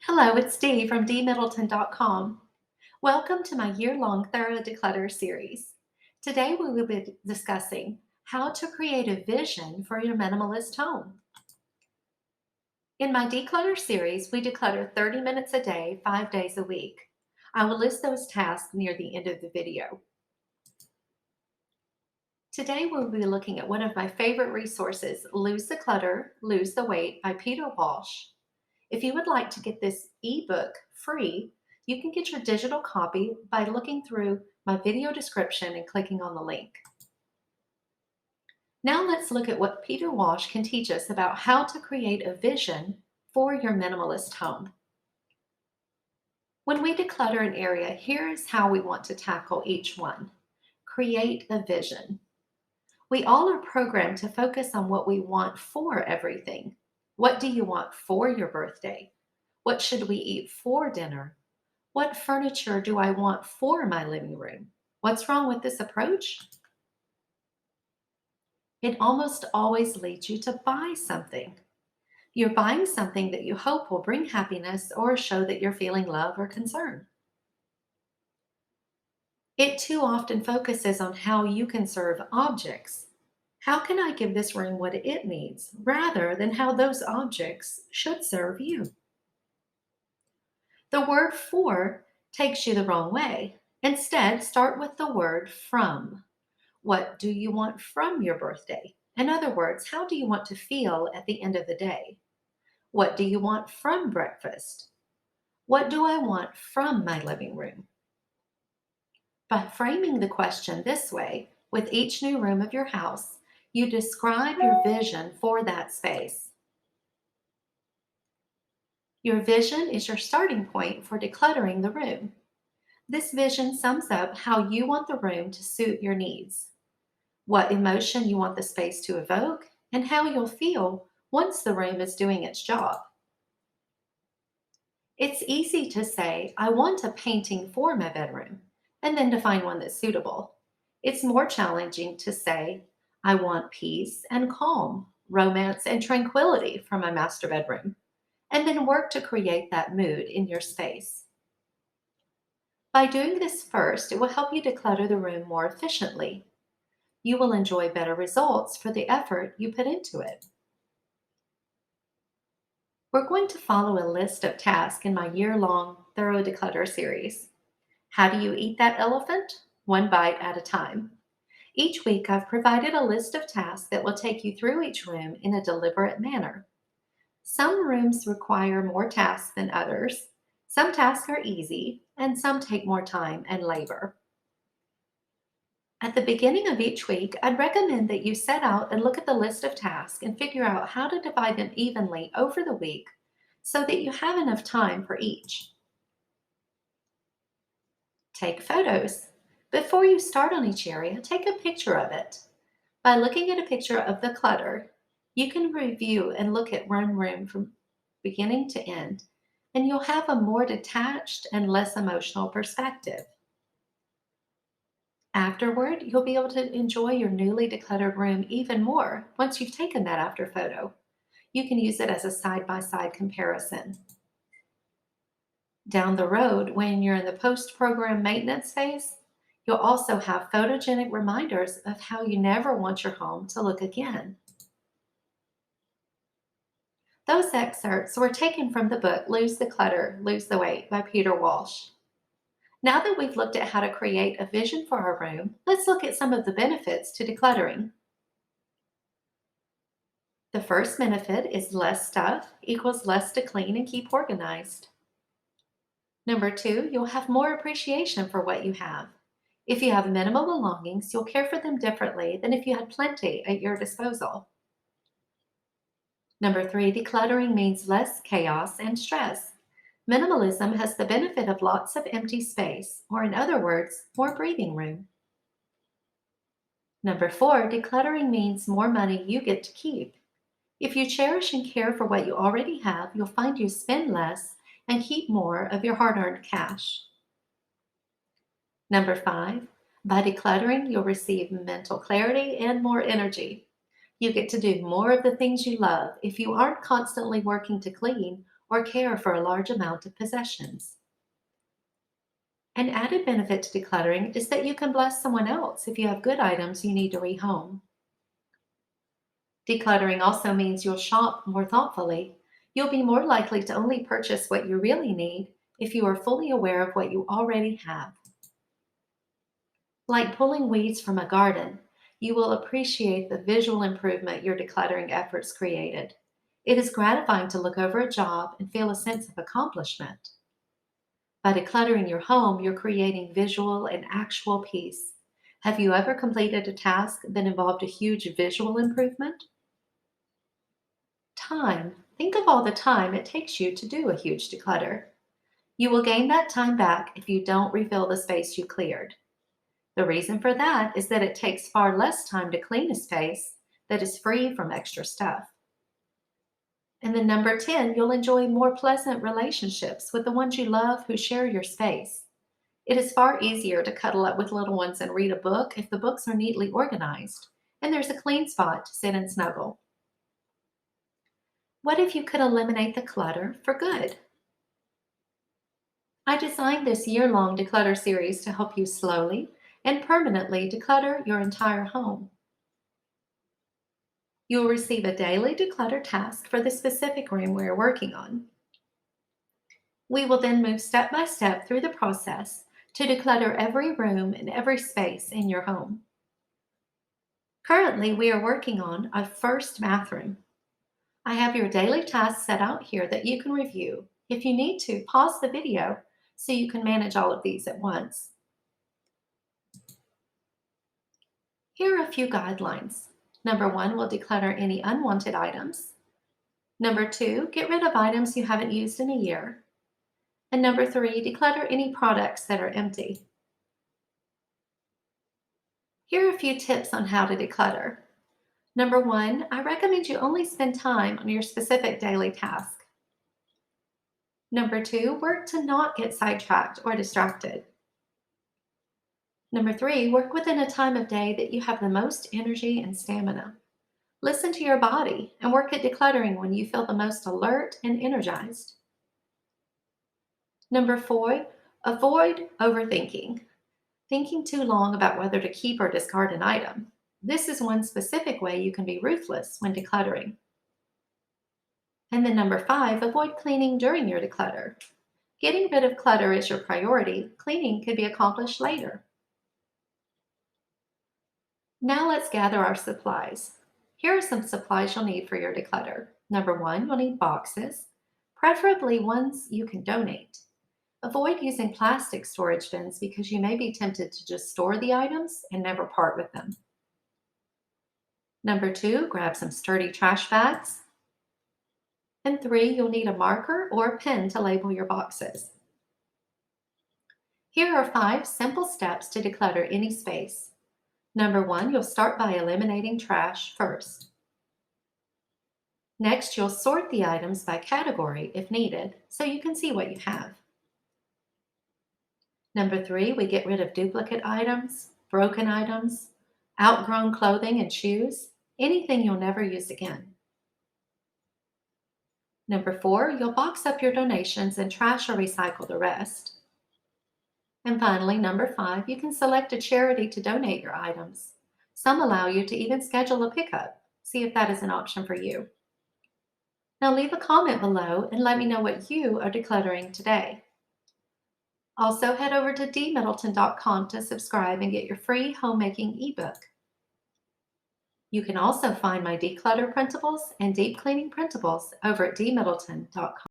Hello, it's Dee from dmiddleton.com. Welcome to my year-long Thorough Declutter series. Today we will be discussing how to create a vision for your minimalist home. In my Declutter series, we declutter 30 minutes a day, 5 days a week. I will list those tasks near the end of the video. Today we'll be looking at one of my favorite resources, Lose the Clutter, Lose the Weight by Peter Walsh. If you would like to get this ebook free, you can get your digital copy by looking through my video description and clicking on the link. Now let's look at what Peter Walsh can teach us about how to create a vision for your minimalist home. When we declutter an area, here is how we want to tackle each one. Create a vision. We all are programmed to focus on what we want for everything. What do you want for your birthday? What should we eat for dinner? What furniture do I want for my living room? What's wrong with this approach? It almost always leads you to buy something. You're buying something that you hope will bring happiness or show that you're feeling love or concern. It too often focuses on how you can serve objects. How can I give this room what it needs, rather than how those objects should serve you? The word for takes you the wrong way. Instead, start with the word from. What do you want from your birthday? In other words, how do you want to feel at the end of the day? What do you want from breakfast? What do I want from my living room? By framing the question this way, with each new room of your house, you describe your vision for that space. Your vision is your starting point for decluttering the room. This vision sums up how you want the room to suit your needs, what emotion you want the space to evoke, and how you'll feel once the room is doing its job. It's easy to say, I want a painting for my bedroom, and then to find one that's suitable. It's more challenging to say, I want peace and calm, romance and tranquility for my master bedroom, and then work to create that mood in your space. By doing this first, it will help you declutter the room more efficiently. You will enjoy better results for the effort you put into it. We're going to follow a list of tasks in my year-long Thorough Declutter series. How do you eat that elephant? One bite at a time. Each week, I've provided a list of tasks that will take you through each room in a deliberate manner. Some rooms require more tasks than others. Some tasks are easy, and some take more time and labor. At the beginning of each week, I'd recommend that you set out and look at the list of tasks and figure out how to divide them evenly over the week so that you have enough time for each. Take photos. Before you start on each area, take a picture of it. By looking at a picture of the clutter, you can review and look at one room from beginning to end, and you'll have a more detached and less emotional perspective. Afterward, you'll be able to enjoy your newly decluttered room even more once you've taken that after photo. You can use it as a side-by-side comparison. Down the road, when you're in the post-program maintenance phase, you'll also have photogenic reminders of how you never want your home to look again. Those excerpts were taken from the book Lose the Clutter, Lose the Weight by Peter Walsh. Now that we've looked at how to create a vision for our room, let's look at some of the benefits to decluttering. The first benefit is less stuff equals less to clean and keep organized. Number two, you'll have more appreciation for what you have. If you have minimal belongings, you'll care for them differently than if you had plenty at your disposal. Number three, decluttering means less chaos and stress. Minimalism has the benefit of lots of empty space, or in other words, more breathing room. Number four, decluttering means more money you get to keep. If you cherish and care for what you already have, you'll find you spend less and keep more of your hard-earned cash. Number five, by decluttering, you'll receive mental clarity and more energy. You get to do more of the things you love if you aren't constantly working to clean or care for a large amount of possessions. An added benefit to decluttering is that you can bless someone else if you have good items you need to rehome. Decluttering also means you'll shop more thoughtfully. You'll be more likely to only purchase what you really need if you are fully aware of what you already have. Like pulling weeds from a garden, you will appreciate the visual improvement your decluttering efforts created. It is gratifying to look over a job and feel a sense of accomplishment. By decluttering your home, you're creating visual and actual peace. Have you ever completed a task that involved a huge visual improvement? Time. Think of all the time it takes you to do a huge declutter. You will gain that time back if you don't refill the space you cleared. The reason for that is that it takes far less time to clean a space that is free from extra stuff. And then number 10, you'll enjoy more pleasant relationships with the ones you love who share your space. It is far easier to cuddle up with little ones and read a book if the books are neatly organized and there's a clean spot to sit and snuggle. What if you could eliminate the clutter for good? I designed this year-long Declutter series to help you slowly and permanently declutter your entire home. You will receive a daily declutter task for the specific room we are working on. We will then move step by step through the process to declutter every room and every space in your home. Currently, we are working on a first bathroom. I have your daily tasks set out here that you can review. If you need to, pause the video so you can manage all of these at once. Here are a few guidelines. Number 1, we'll declutter any unwanted items. Number 2, get rid of items you haven't used in a year. And number 3, declutter any products that are empty. Here are a few tips on how to declutter. Number 1, I recommend you only spend time on your specific daily task. Number 2, work to not get sidetracked or distracted. Number 3, work within a time of day that you have the most energy and stamina. Listen to your body and work at decluttering when you feel the most alert and energized. Number 4, avoid overthinking. Thinking too long about whether to keep or discard an item. This is one specific way you can be ruthless when decluttering. And then number 5, avoid cleaning during your declutter. Getting rid of clutter is your priority. Cleaning can be accomplished later. Now let's gather our supplies. Here are some supplies you'll need for your declutter. Number 1, you'll need boxes, preferably ones you can donate. Avoid using plastic storage bins because you may be tempted to just store the items and never part with them. Number 2, grab some sturdy trash bags. And 3, you'll need a marker or a pen to label your boxes. Here are 5 simple steps to declutter any space. Number 1, you'll start by eliminating trash first. Next, you'll sort the items by category if needed, so you can see what you have. Number 3, we get rid of duplicate items, broken items, outgrown clothing and shoes, anything you'll never use again. Number 4, you'll box up your donations and trash or recycle the rest. And finally, number 5, you can select a charity to donate your items. Some allow you to even schedule a pickup. See if that is an option for you. Now leave a comment below and let me know what you are decluttering today. Also, head over to dmiddleton.com to subscribe and get your free homemaking ebook. You can also find my declutter printables and deep cleaning printables over at dmiddleton.com.